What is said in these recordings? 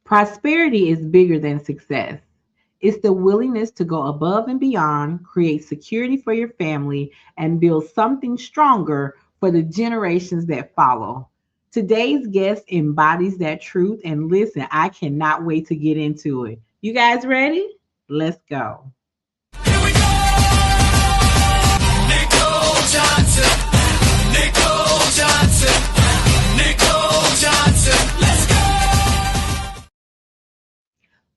Prosperity is bigger than success. It's the willingness to go above and beyond, create security for your family, and build something stronger for the generations that follow. Today's guest embodies that truth. And listen, I cannot wait to get into it. You guys ready? Let's go. Here we go! Nicole Johnson, Nicole Johnson, Nicole Johnson. Let's go!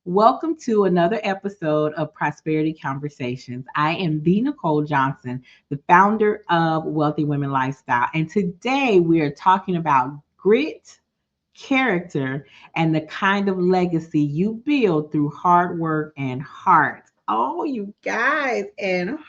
Welcome to another episode of Prosperity Conversations. I am the Nicole Johnson, the founder of Wealthy Women Lifestyle. And today we are talking about grit, character, and the kind of legacy you build through hard work and heart. Oh, you guys, and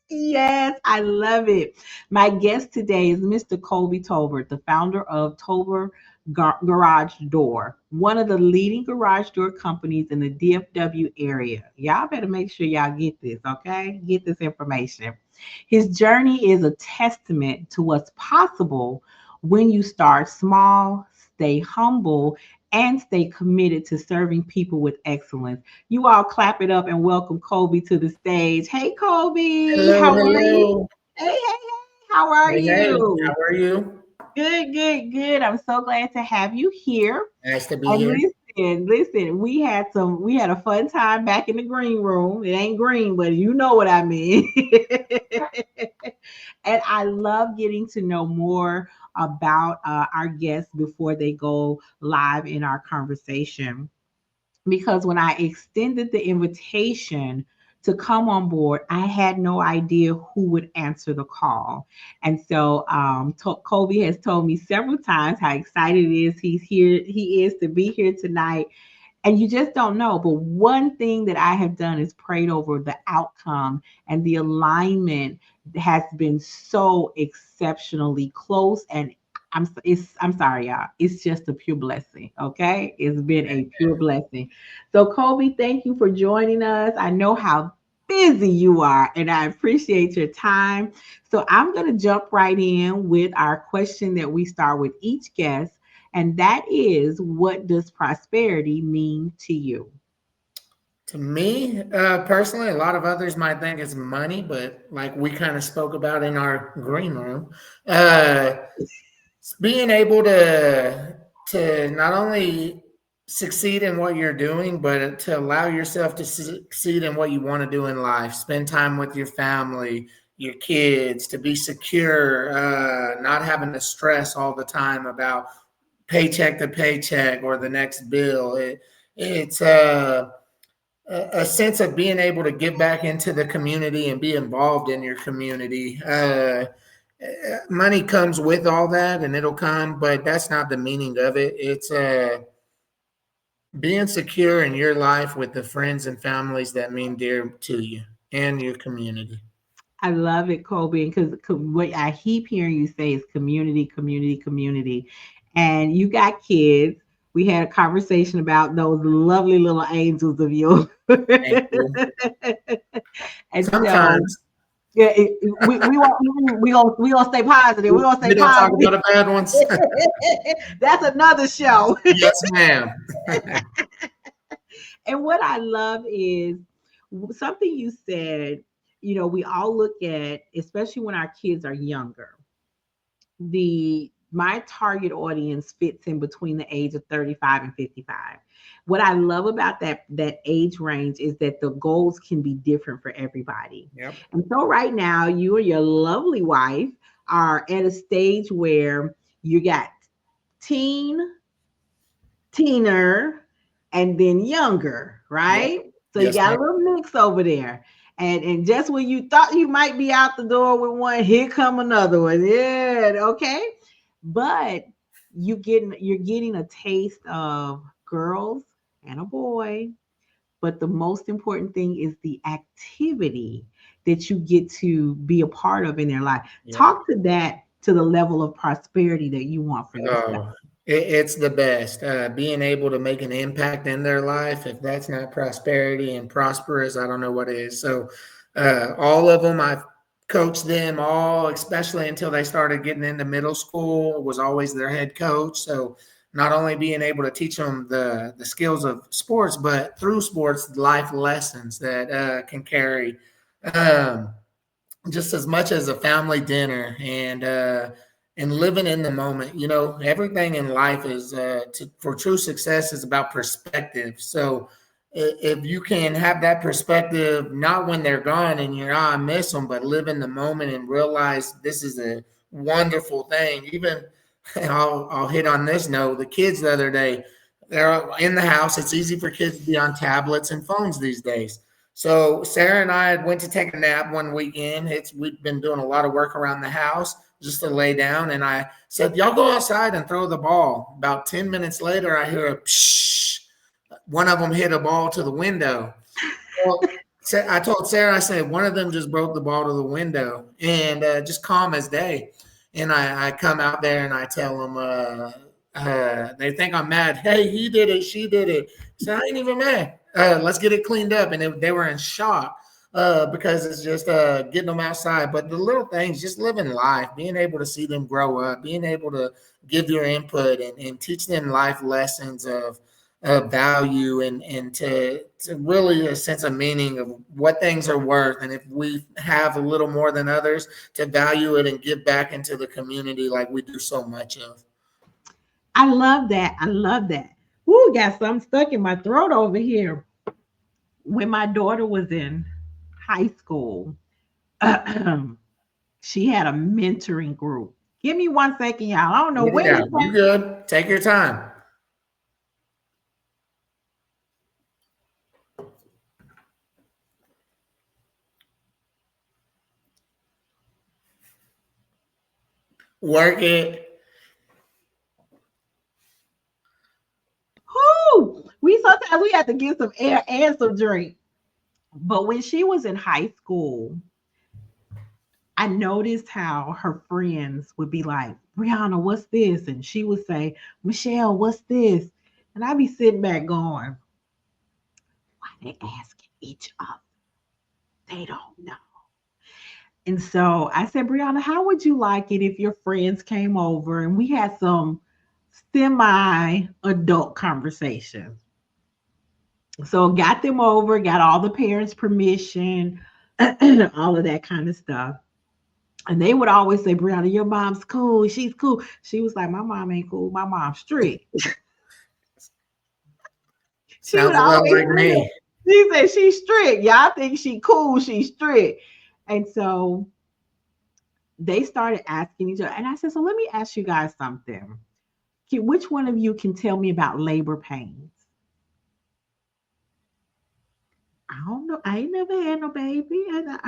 yes, I love it. My guest today is Mr. Colby Tolbert, the founder of Tolbert Garage Door, one of the leading garage door companies in the DFW area. Y'all better make sure y'all get this, okay? Get this information. His journey is a testament to what's possible when you start small, stay humble, and stay committed to serving people with excellence. You all clap it up and welcome Colby to the stage. Hey, Colby, Hello, how are you? hello. Hey, how are Hey, hey, you? how are you? Good, good, good. I'm so glad to have you here. Nice to be And here. listen, we had a fun time back in the green room. It ain't green, but you know what I mean. And I love getting to know more about our guests before they go live in our conversation. Because when I extended the invitation to come on board, I had no idea who would answer the call. And so Colby has told me several times how excited he is to be here tonight. And you just don't know. But one thing that I have done is prayed over the outcome, and the alignment has been so exceptionally close. And I'm sorry, y'all. It's just a pure blessing. Okay. It's been a pure blessing. So Colby, thank you for joining us. I know how busy you are, and I appreciate your time. So I'm going to jump right in with our question that we start with each guest. And that is, what does prosperity mean to you? To me, personally, a lot of others might think it's money, but like we kind of spoke about in our green room, it's being able to not only succeed in what you're doing, but to allow yourself to succeed in what you want to do in life. Spend time with your family, your kids, to be secure, not having to stress all the time about paycheck to paycheck or the next bill. It's a sense of being able to give back into the community and be involved in your community. Money comes with all that, and it'll come, but that's not the meaning of it. It's being secure in your life with the friends and families that mean dear to you and your community. I love it, Colby, because what I keep hearing you say is community, community, community. And you got kids. We had a conversation about those lovely little angels of yours. Thank you. And so, Sometimes yeah, we gonna stay positive. We gonna stay we don't talk positive. about the bad ones. That's another show. Yes, ma'am. And what I love is something you said. We all look at, especially when our kids are younger, the my target audience fits in between the age of 35 and 55. What I love about that age range is that the goals can be different for everybody. Yep. And so right now, you and your lovely wife are at a stage where you got teen, teener, and then younger, Yep. right? So you Yes, got ma'am. a little mix over there. And just when you thought you might be out the door with one, here come another one. Yeah, okay. But you're getting a taste of girls and a boy. But the most important thing is the activity that you get to be a part of in their life. Yep. Talk to that, to the level of prosperity that you want for yourself. Oh, it's the best. Being able to make an impact in their life. If that's not prosperity and prosperous, I don't know what is. So, all of them, I've coached them all, especially until they started getting into middle school. Was always their head coach. So, not only being able to teach them the skills of sports, but through sports, life lessons that can carry um, just as much as a family dinner and living in the moment. You know, everything in life is for true success is about perspective. So if you can have that perspective, not when they're gone and you're, I miss them, but live in the moment and realize this is a wonderful thing. Even I'll hit on this note. The kids the other day, they're in the house. It's easy for kids to be on tablets and phones these days. So Sarah and I went to take a nap one weekend. We've been doing a lot of work around the house just to lay down. And I said, y'all go outside and throw the ball. About 10 minutes later, I hear a psh. One of them hit a ball to the window. Well, I told Sarah, I said, one of them just broke the ball to the window, and just calm as day. And I come out there and I tell them, they think I'm mad. Hey, he did it. She did it. So I ain't even mad. Let's get it cleaned up. And they were in shock because it's just getting them outside. But the little things, just living life, being able to see them grow up, being able to give your input and teach them life lessons of value and to really a sense of meaning of what things are worth. And if we have a little more than others, to value it and give back into the community like we do so much of. I love that. I love that. Ooh, got something stuck in my throat over here. When my daughter was in high school, she had a mentoring group. Give me 1 second, y'all. I don't know where Yeah, this you good. Take your time. Work it. whoo, we sometimes we have to get some air and some drink. But when she was in high school, I noticed how her friends would be like, Brianna, what's this? And she would say, Michelle, what's this? And I'd be sitting back going, why they asking each other? They don't know. And so I said, Brianna, how would you like it if your friends came over and we had some semi adult conversations? So got them over, got all the parents' permission, all of that kind of stuff. And they would always say, Brianna, your mom's cool. She's cool. She was like, my mom ain't cool. My mom's strict. She would Sounds a lot always like say that. me. She said she's strict. Y'all think she cool. She's strict. And so they started asking each other. And I said, so let me ask you guys something. Which one of you can tell me about labor pains? I don't know. I ain't never had no baby. And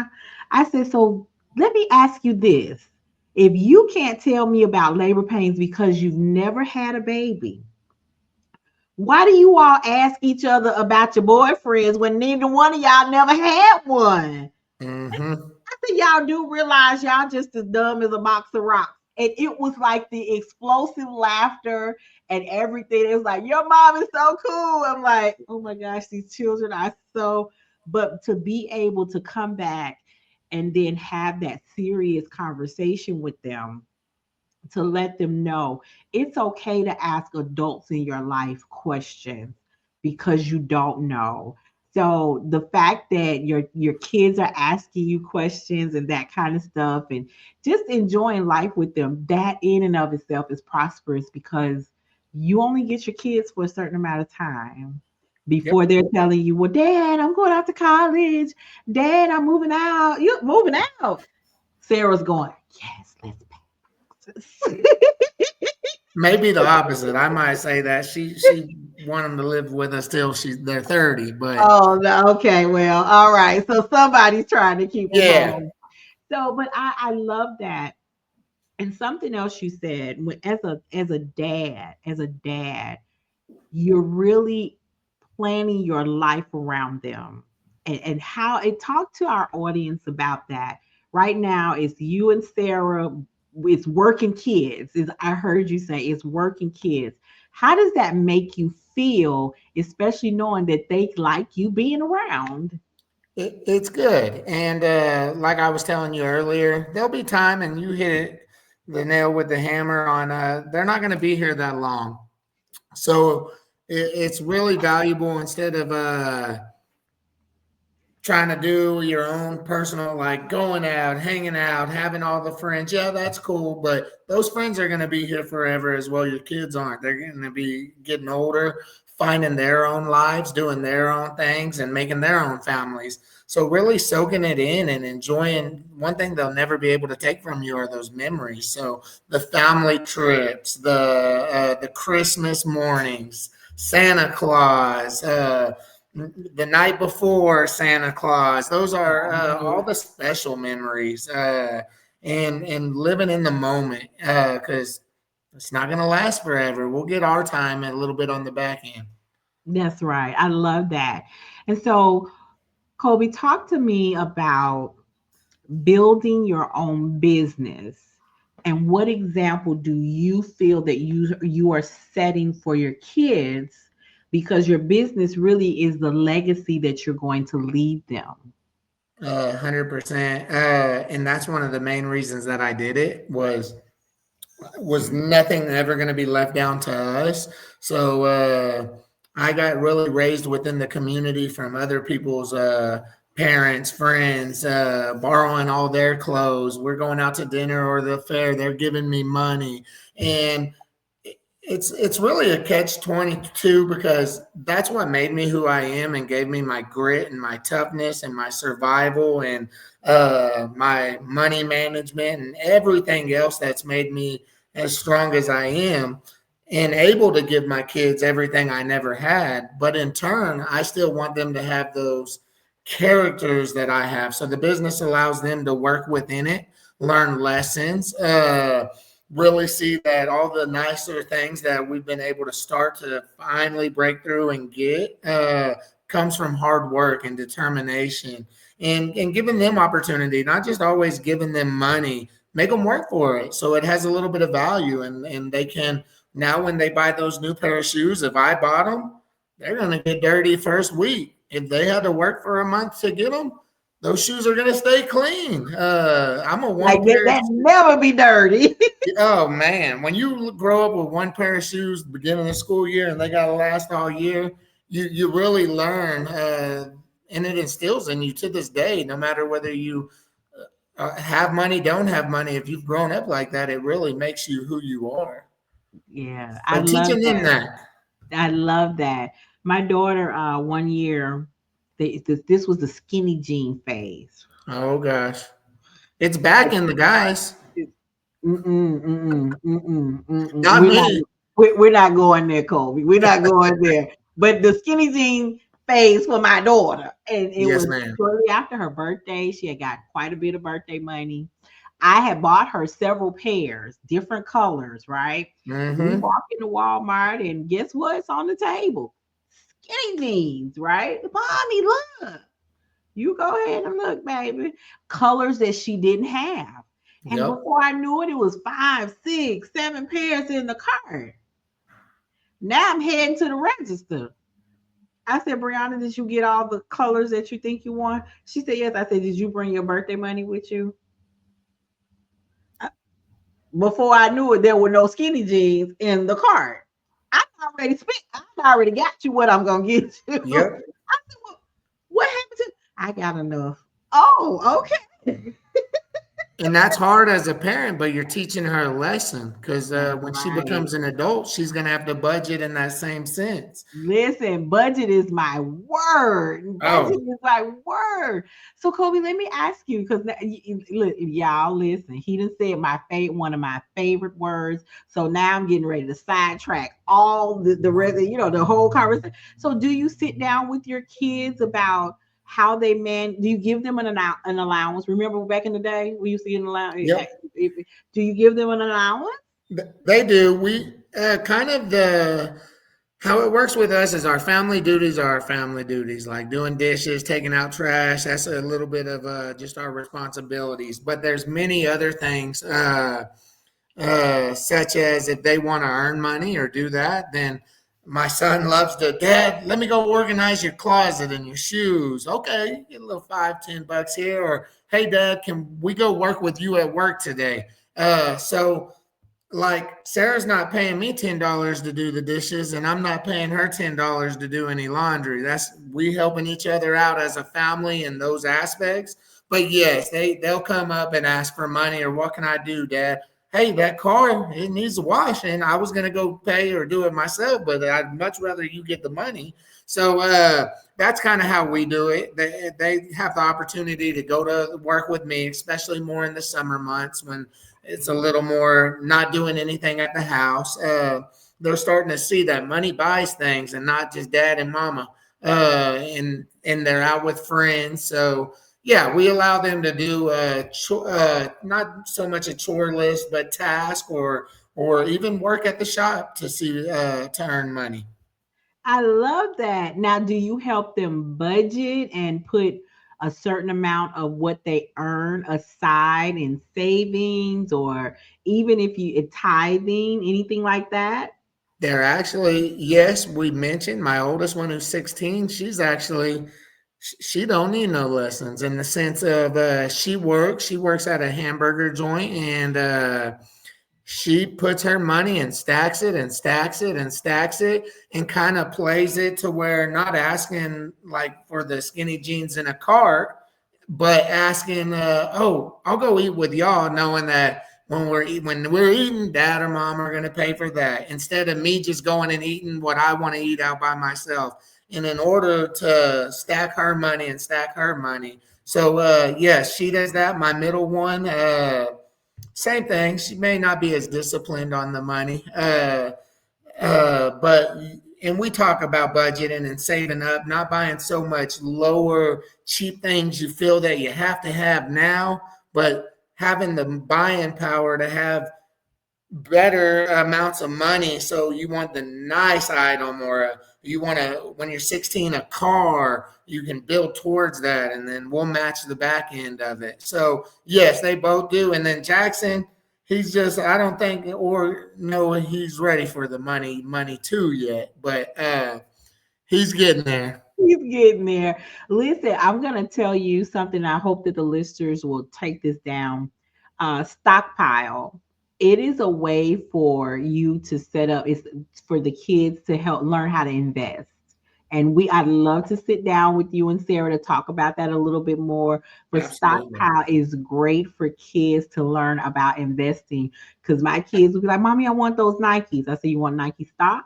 I said, so let me ask you this. If you can't tell me about labor pains because you've never had a baby, why do you all ask each other about your boyfriends when neither one of y'all never had one? Mm-hmm. I think y'all do realize y'all just as dumb as a box of rocks. And it was like the explosive laughter and everything. It was like, your mom is so cool. I'm like, oh my gosh, these children are so, but to be able to come back and then have that serious conversation with them to let them know it's okay to ask adults in your life questions because you don't know. So the fact that your kids are asking you questions and that kind of stuff and just enjoying life with them, that in and of itself is prosperous because you only get your kids for a certain amount of time Yep. before they're telling you, well, Dad, I'm going out to college. Dad, I'm moving out. You're moving out. Sarah's going, yes, let's Maybe the opposite. I might say that she want them to live with us till they're 30, but Oh, no, okay. Well, all right. So somebody's trying to keep them yeah. home. So, but I love that. And something else you said, as a dad, you're really planning your life around them, and how it talk to our audience about that. Right now, it's you and Sarah. It's working kids. Is I heard you say it's working kids. How does that make you feel, especially knowing that they like you being around? It's good. And like I was telling you earlier, there'll be time and you hit the nail with the hammer on they're not going to be here that long. So it's really valuable instead of trying to do your own personal, like going out, hanging out, having all the friends. Yeah, that's cool, but those friends are going to be here forever as well. Your kids aren't. They're going to be getting older, finding their own lives, doing their own things, and making their own families. So really soaking it in and enjoying. One thing they'll never be able to take from you are those memories. So the family trips, the Christmas mornings, Santa Claus, the night before Santa Claus. Those are all the special memories, and living in the moment, because it's not going to last forever. We'll get our time a little bit on the back end. That's right. I love that. And so, Colby, talk to me about building your own business, and what example do you feel that you are setting for your kids, because your business really is the legacy that you're going to leave them. 100%. And that's one of the main reasons that I did it was nothing ever going to be left down to us. So I got really raised within the community from other people's parents, friends, borrowing all their clothes. We're going out to dinner or the fair. They're giving me money. And it's really a catch-22 because that's what made me who I am and gave me my grit and my toughness and my survival and my money management and everything else that's made me as strong as I am and able to give my kids everything I never had. But in turn, I still want them to have those characters that I have. So the business allows them to work within it, learn lessons, really see that all the nicer things that we've been able to start to finally break through and get comes from hard work and determination and giving them opportunity, not just always giving them money, make them work for it. So it has a little bit of value and they can, now when they buy those new pair of shoes, if I bought them, they're going to get dirty first week. If they had to work for a month to get them, those shoes are going to stay clean. I'm a one Like pair. that never be dirty. Oh man, when you grow up with one pair of shoes beginning of the school year and they gotta last all year, you really learn, and it instills in you to this day. No matter whether you have money, don't have money, if you've grown up like that, it really makes you who you are. Yeah, I So love teaching them that. that. I love that. My daughter, one year, this was the skinny jean phase. Oh gosh, it's back in the guys. Mm-mm, mm-mm, mm-mm, mm-mm. Not me. We're not going there, Colby. We're not going there. But the skinny jean phase for my daughter, and it Yes, was ma'am. shortly after her birthday. She had got quite a bit of birthday money. I had bought her several pairs, different colors, right? We Mm-hmm. walk into Walmart, and guess what's on the table? Skinny jeans, right? Mommy, look. You go ahead and look, baby. Colors that she didn't have. And Yep. before I knew it, it was 5, 6, 7 pairs in the cart. Now I'm heading to the register. I said, Brianna, did you get all the colors that you think you want? She said, yes. I said, did you bring your birthday money with you? Before I knew it, there were no skinny jeans in the cart. I already spent, I already got you what I'm going to get you. Yep. I said, well, what happened to, I got enough. Oh, okay. And that's hard as a parent, but you're teaching her a lesson because That's when she right. becomes an adult, she's going to have to budget in that same sense. Listen, budget is my word. Budget Oh, is my word. So, Kobe, let me ask you because look, y'all listen. He done said one of my favorite words. So now I'm getting ready to sidetrack all the rest, the whole conversation. So, do you sit down with your kids about how they do you give them an allowance? Remember back in the day, we used to get an allowance. yep. Do you give them an allowance? They do. We kind of how it works with us is our family duties are our family duties, like doing dishes, taking out trash. That's a little bit of just our responsibilities. But there's many other things, such as if they want to earn money or do that, then my son loves to, Dad, let me go organize your closet and your shoes. Okay, get a little $5, $10 here. Or, hey, Dad, can we go work with you at work today? So like Sarah's not paying me $10 to do the dishes, and I'm not paying her $10 to do any laundry. That's we helping each other out as a family in those aspects. But yes, they'll come up and ask for money or what can I do, Dad? Hey, that car it needs washing. I was gonna go pay or do it myself, but I'd much rather you get the money. So that's kind of how we do it. They have the opportunity to go to work with me, especially more in the summer months when it's a little more not doing anything at the house. They're starting to see that money buys things and not just dad and mama. And they're out with friends. So yeah, we allow them to do not so much a chore list, but task or even work at the shop to see to earn money. I love that. Now, do you help them budget and put a certain amount of what they earn aside in savings, or even if you tithing, anything like that? They're actually, yes, we mentioned my oldest one who's 16. She's actually, she don't need no lessons in the sense of she works at a hamburger joint and she puts her money and stacks it and stacks it and stacks it and kind of plays it to where not asking like for the skinny jeans in a cart, but asking, oh, I'll go eat with y'all, knowing that when we're eating, dad or mom are going to pay for that instead of me just going and eating what I want to eat out by myself. And in order to stack her money and stack her money, so yes, she does that. My middle one, same thing. She may not be as disciplined on the money, but and we talk about budgeting and saving up, not buying so much lower cheap things you feel that you have to have now, but having the buying power to have better amounts of money. So you want the nice item, or you want to, when you're 16, a car, you can build towards that, and then we'll match the back end of it. So yes, they both do. And then Jackson, he's just, I don't think, or no, he's ready for the money too yet, but he's getting there. He's getting there. Listen, I'm going to tell you something. I hope that the listeners will take this down. Stockpile. It is a way for you to set up. It's for the kids to help learn how to invest. And I'd love to sit down with you and Sarah to talk about that a little bit more. But Absolutely. stockpile is great for kids to learn about investing. Because my kids will be like, "Mommy, I want those Nikes." I say, "You want Nike stock?"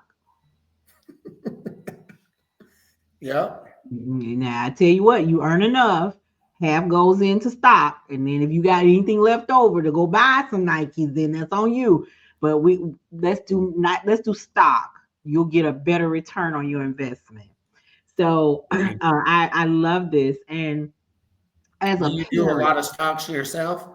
Yep. Now I tell you what, you earn enough, half goes into stock, and then if you got anything left over to go buy some Nikes, then that's on you. But let's do stock. You'll get a better return on your investment. So I love this, and as Do a you do a parent, lot of stocks yourself?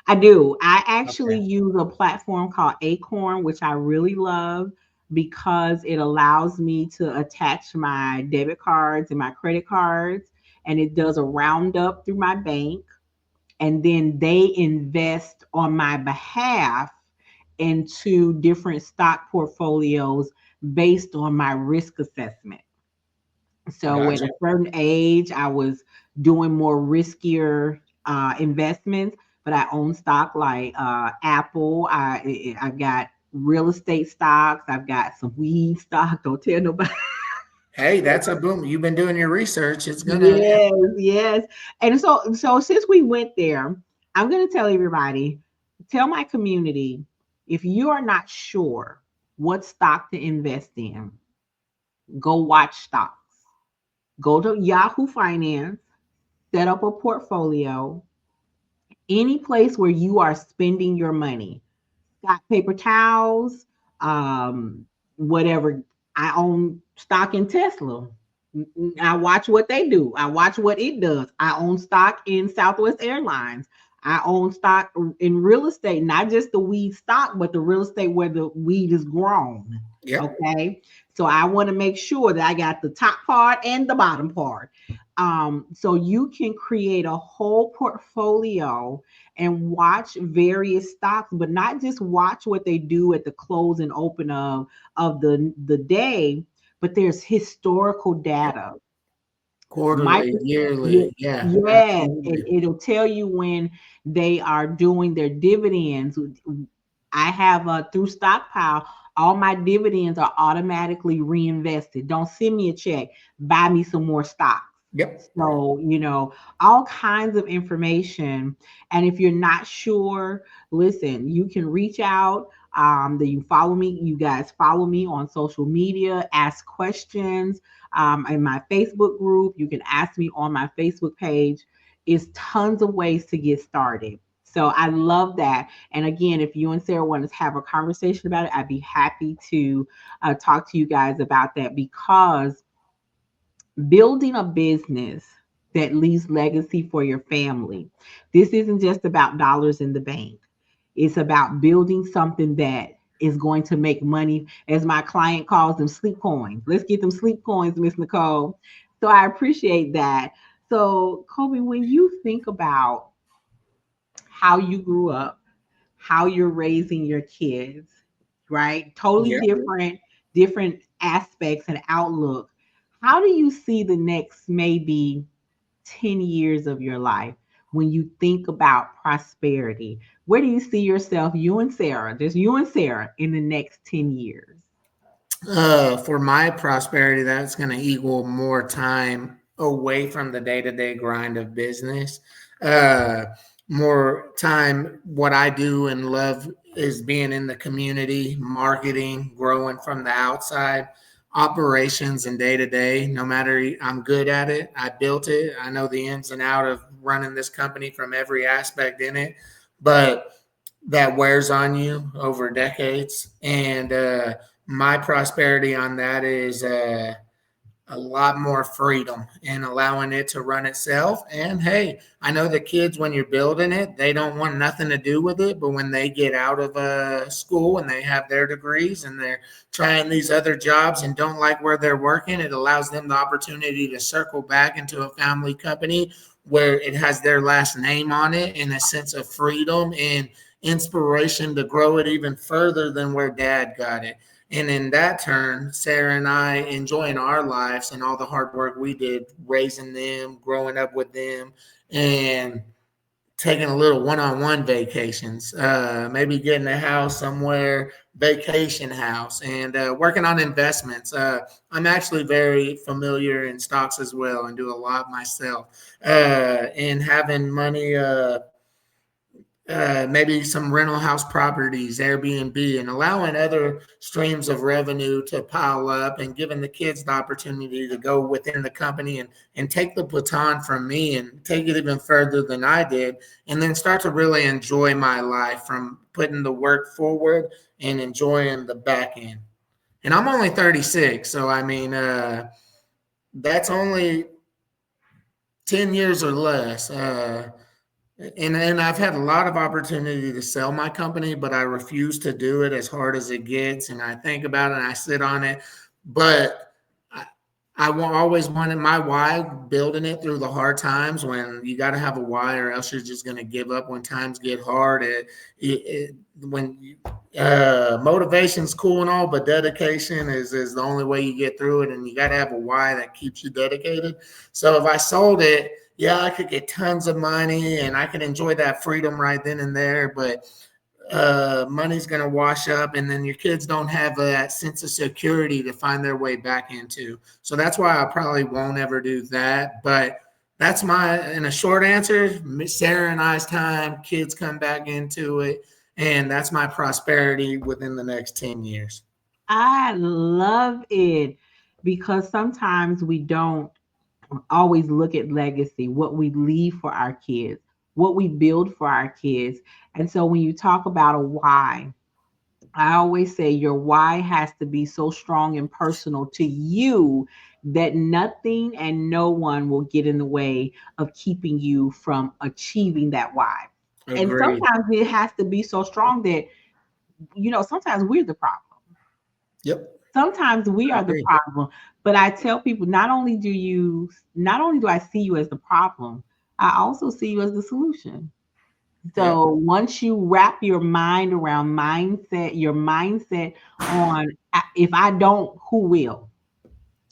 I do. I actually Okay. use a platform called Acorn, which I really love because it allows me to attach my debit cards and my credit cards, and it does a roundup through my bank. And then they invest on my behalf into different stock portfolios based on my risk assessment. So at Gotcha. a certain age, I was doing more riskier investments, but I own stock like Apple. I've got real estate stocks. I've got some weed stock. Don't tell nobody. Hey, that's a boom. You've been doing your research. It's gonna. Yes, yes. And so since we went there, I'm going to tell everybody, tell my community, if you are not sure what stock to invest in, go watch stocks. Go to Yahoo Finance, set up a portfolio, any place where you are spending your money. Got paper towels, whatever. I own stock in Tesla. I watch what they do. I watch what it does. I own stock in Southwest Airlines. I own stock in real estate, not just the weed stock, but the real estate where the weed is grown. Yep. Okay. So I want to make sure that I got the top part and the bottom part. So you can create a whole portfolio and watch various stocks, but not just watch what they do at the close and open of the day, but there's historical data. Quarterly, Micro, yearly. Yeah, yes, absolutely. it'll tell you when they are doing their dividends. I have through stockpile, all my dividends are automatically reinvested. Don't send me a check, buy me some more stocks. Yep. So, all kinds of information. And if you're not sure, listen, you can reach out. That you follow me, you guys follow me on social media, ask questions in my Facebook group. You can ask me on my Facebook page. It's tons of ways to get started. So I love that. And again, if you and Sarah want to have a conversation about it, I'd be happy to talk to you guys about that, because building a business that leaves legacy for your family, this isn't just about dollars in the bank. It's about building something that is going to make money, as my client calls them, sleep coins. Let's get them sleep coins, Miss Nicole. So I appreciate that. So, Colby, when you think about how you grew up, how you're raising your kids, right? Totally Yep. different aspects and outlook. How do you see the next maybe 10 years of your life when you think about prosperity? Where do you see yourself, you and Sarah, just you and Sarah, in the next 10 years? For my prosperity, that's going to equal more time away from the day to day grind of business. Uh, More time. What I do and love is being in the community, marketing, growing from the outside, operations, and day to day. No matter, I'm good at it. I built it. I know the ins and out of running this company from every aspect in it. But that wears on you over decades. And my prosperity on that is a lot more freedom and allowing it to run itself. And hey, I know the kids, when you're building it, they don't want nothing to do with it. But when they get out of school and they have their degrees and they're trying these other jobs and don't like where they're working, it allows them the opportunity to circle back into a family company where it has their last name on it, and a sense of freedom and inspiration to grow it even further than where dad got it. And in that turn, Sarah and I enjoying our lives and all the hard work we did raising them, growing up with them, and taking a little one-on-one vacations, maybe getting a house somewhere, vacation house, and working on investments. I'm actually very familiar in stocks as well and do a lot myself. And having money, maybe some rental house properties, Airbnb, and allowing other streams of revenue to pile up, and giving the kids the opportunity to go within the company and take the baton from me and take it even further than I did, and then start to really enjoy my life from putting the work forward and enjoying the back end. And I'm only 36, so I mean, that's only 10 years or less. And I've had a lot of opportunity to sell my company, but I refuse to do it as hard as it gets. And I think about it and I sit on it. But always wanted my why, building it through the hard times, when you got to have a why, or else you're just going to give up when times get hard. Motivation's cool and all, but dedication is the only way you get through it. And you got to have a why that keeps you dedicated. So if I sold it, yeah, I could get tons of money and I could enjoy that freedom right then and there, but money's going to wash up, and then your kids don't have that sense of security to find their way back into. So that's why I probably won't ever do that. But that's in a short answer, Sarah and I's time, kids come back into it, and that's my prosperity within the next 10 years. I love it, because sometimes we don't always look at legacy, what we leave for our kids, what we build for our kids. And so when you talk about a why, I always say your why has to be so strong and personal to you that nothing and no one will get in the way of keeping you from achieving that why. And Agreed. sometimes it has to be so strong that, sometimes we're the problem. Yep. Sometimes we I are the agree. problem. But I tell people, not only do I see you as the problem, I also see you as the solution. Yep. So once you wrap your mind around your mindset on, if I don't, who will?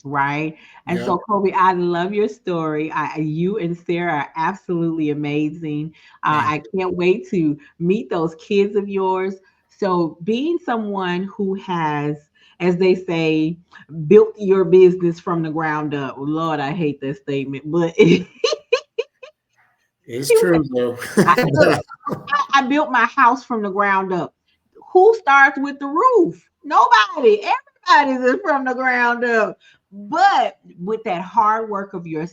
Right. And Yep. so, Kobe, I love your story. You and Sarah are absolutely amazing. Thank I can't wait to meet those kids of yours. So being someone who has, as they say, built your business from the ground up. Lord, I hate that statement, but It's true though. look, I built my house from the ground up. Who starts with the roof? Nobody. Everybody's is from the ground up. But with that hard work of your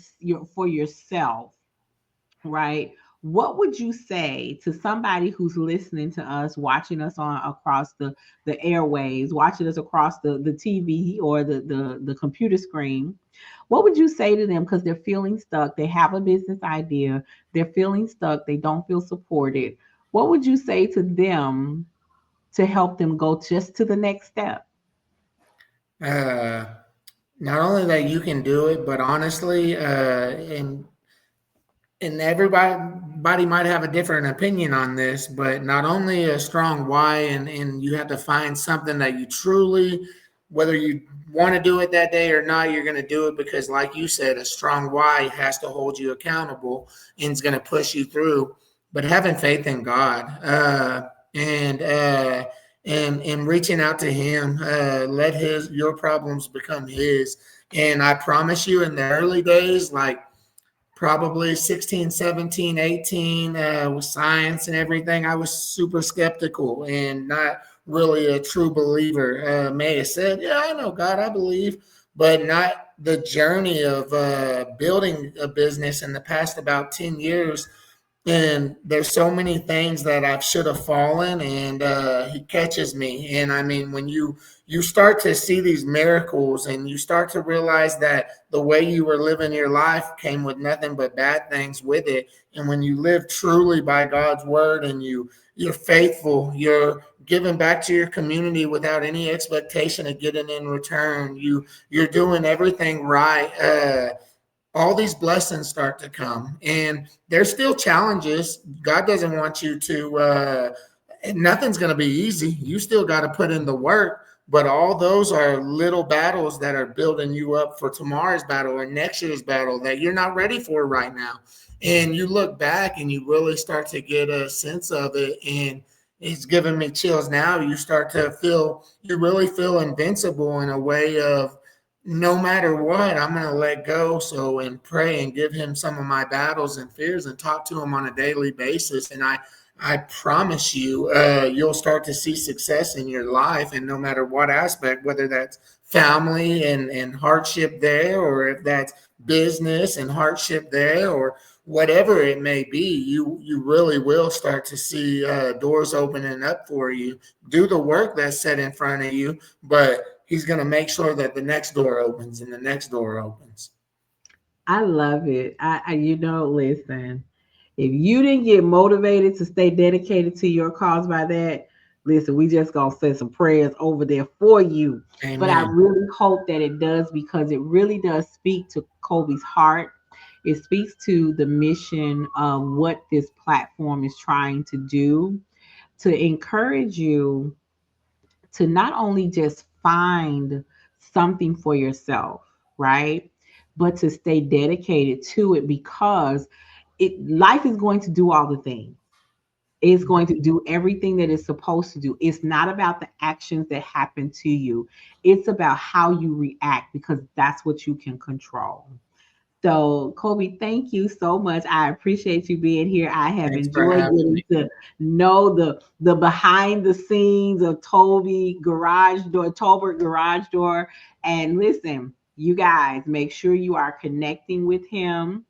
for yourself, right? What would you say to somebody who's listening to us, watching us on across the airways, watching us across the TV or the computer screen? What would you say to them because they're feeling stuck? They have a business idea, they're feeling stuck, they don't feel supported. What would you say to them to help them go just to the next step? uh, Not only that you can do it, but honestly, and everybody might have a different opinion on this, but not only a strong why, and you have to find something that you truly, whether you want to do it that day or not, you're going to do it because, like you said, a strong why has to hold you accountable and is going to push you through. But having faith in God, and reaching out to Him, let His your problems become His. And I promise you, in the early days, like probably 16, 17, 18, with science and everything, I was super skeptical and not really a true believer. May have said, yeah, I know God, I believe, but not the journey of building a business in the past about 10 years. And there's so many things that I should have fallen, and he catches me. And I mean, when you start to see these miracles, and you start to realize that the way you were living your life came with nothing but bad things with it. And when you live truly by God's word, and you're faithful, you're giving back to your community without any expectation of getting in return. You're doing everything right. All these blessings start to come, and there's still challenges. God doesn't want you to nothing's going to be easy. You still got to put in the work, but all those are little battles that are building you up for tomorrow's battle or next year's battle that you're not ready for right now. And you look back and you really start to get a sense of it, and it's giving me chills now. You start to feel, you really feel invincible in a way of, no matter what, I'm going to let go. So, and pray and give Him some of my battles and fears and talk to Him on a daily basis. And I promise you, you'll start to see success in your life. And no matter what aspect, whether that's family and hardship there, or if that's business and hardship there, or whatever it may be, you really will start to see doors opening up for you. Do the work that's set in front of you, but He's going to make sure that the next door opens and the next door opens. I love it. Listen, if you didn't get motivated to stay dedicated to your cause by that, listen, we just gonna send some prayers over there for you. But I Amen. really hope that it does because it really does speak to Colby's heart. It speaks to the mission of what this platform is trying to do to encourage you to not only just find something for yourself, right? But to stay dedicated to it because life is going to do all the things. It's going to do everything that it's supposed to do. It's not about the actions that happen to you. It's about how you react because that's what you can control. So, Colby, thank you so much. I appreciate you being here. I have Thanks for enjoyed having getting me. to know the behind the scenes of Tolbert Garage Door. And listen, you guys, make sure you are connecting with him.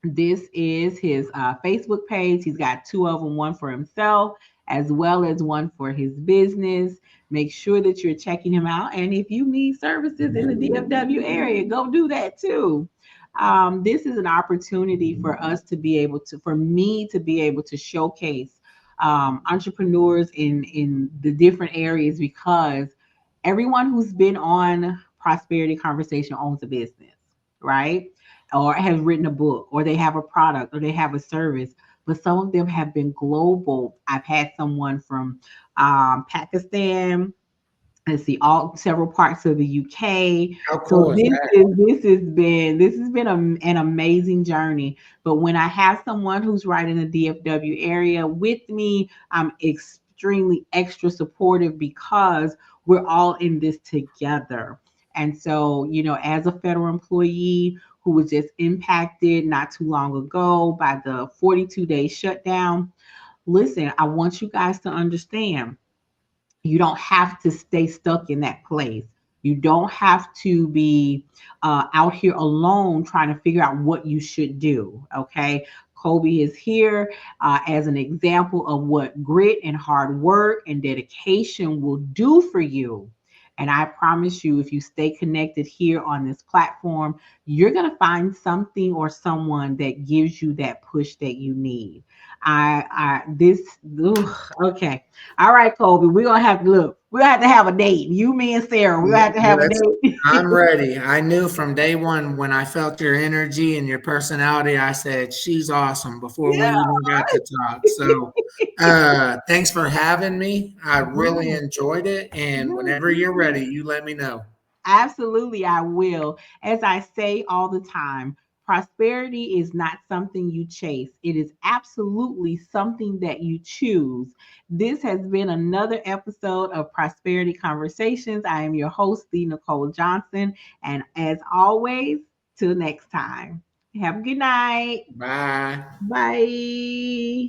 This is his Facebook page. He's got two of them, one for himself as well as one for his business. Make sure that you're checking him out. And if you need services in the DFW area, go do that too. This is an opportunity for us to be able to, for me to be able to showcase entrepreneurs in the different areas because everyone who's been on Prosperity Conversation owns a business, right? Or has written a book, or they have a product, or they have a service. But some of them have been global. I've had someone from Pakistan. Let's see, all several parts of the UK. How So cool is that? this has been an amazing journey. But when I have someone who's right in the DFW area with me, I'm extremely extra supportive because we're all in this together. And so, as a federal employee who was just impacted not too long ago by the 42-day shutdown, listen, I want you guys to understand, you don't have to stay stuck in that place. You don't have to be out here alone trying to figure out what you should do. Okay. Colby is here as an example of what grit and hard work and dedication will do for you. And I promise you, if you stay connected here on this platform, you're going to find something or someone that gives you that push that you need. This, ugh, okay. All right, Colby, we're gonna have to look. We're gonna have to have a date. You, me, and Sarah. We're gonna have to have a Let's, date. I'm ready. I knew from day one when I felt your energy and your personality, I said, she's awesome before we Yeah. even got to talk. So, thanks for having me. I really Yes, enjoyed it. And yes, whenever you're yes. ready, you let me know. Absolutely, I will. As I say all the time, prosperity is not something you chase, it is absolutely something that you choose. This has been another episode of Prosperity Conversations. I am your host, the Nicole Johnson. And as always, till next time, have a good night. Bye. Bye.